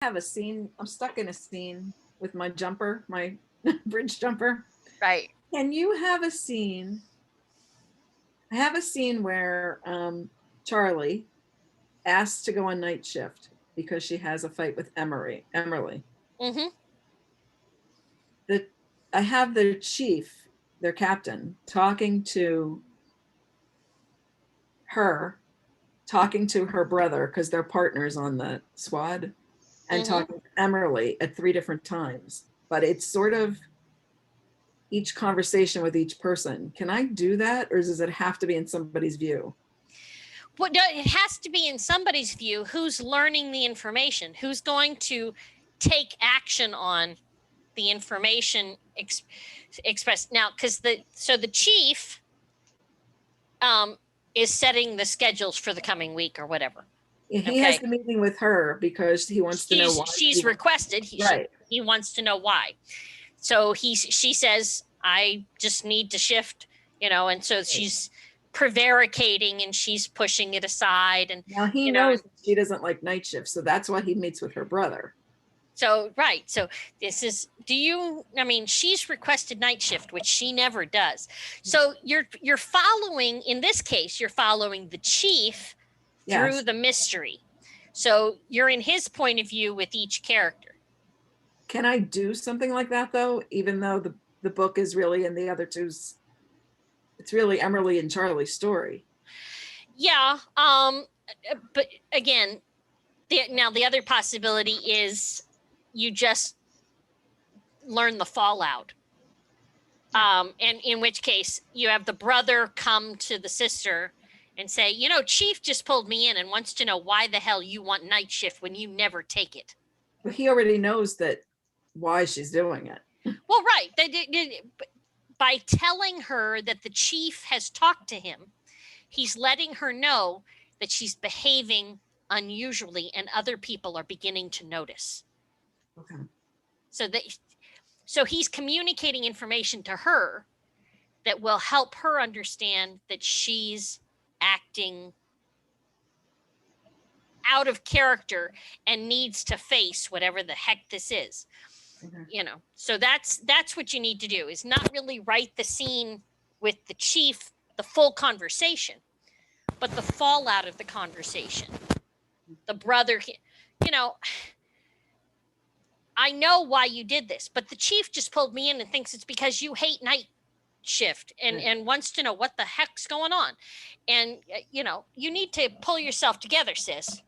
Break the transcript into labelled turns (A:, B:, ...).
A: have a scene. I'm stuck in a scene with my jumper, my bridge jumper.
B: Right.
A: Can you have a scene? I have a scene where Charlie asks to go on night shift because she has a fight with Emerly.
B: Mm-hmm.
A: I have the chief, their captain, talking to her, talking to her brother because they're partners on the squad, and
B: Mm-hmm.
A: talking to Emerly at 3 different times. But it's sort of each conversation with each person. Can I do that, or does it have to be in somebody's view?
B: Well, no, it has to be in somebody's view. Who's learning the information? Who's going to take action on the information expressed now? Because the chief is setting the schedules for the coming week or whatever.
A: He
B: Okay.
A: has the meeting with her because he wants to know why.
B: She's requested.
A: Right.
B: He wants to know why. So she says, I just need to shift, and so she's prevaricating and she's pushing it aside. And
A: now he knows she doesn't like night shift, so that's why he meets with her brother.
B: So, right. So this is, she's requested night shift, which she never does. So you're following, in this case, you're following the chief through the mystery. So you're in his point of view with each character.
A: Can I do something like that though, even though the book is really in the other two's, it's really Emerly and Charlie's story?
B: Yeah. But again, the other possibility is you just learn the fallout. And in which case you have the brother come to the sister and say, Chief just pulled me in and wants to know why the hell you want night shift when you never take it.
A: But he already knows that why she's doing it.
B: Well, right. By telling her that the chief has talked to him, he's letting her know that she's behaving unusually and other people are beginning to notice.
A: Okay.
B: So he's communicating information to her that will help her understand that she's acting out of character and needs to face whatever the heck this is. Okay. So that's what you need to do, is not really write the scene with the chief, the full conversation, but the fallout of the conversation. The brother, I know why you did this, but the chief just pulled me in and thinks it's because you hate night shift and wants to know what the heck's going on. And, you need to pull yourself together, sis.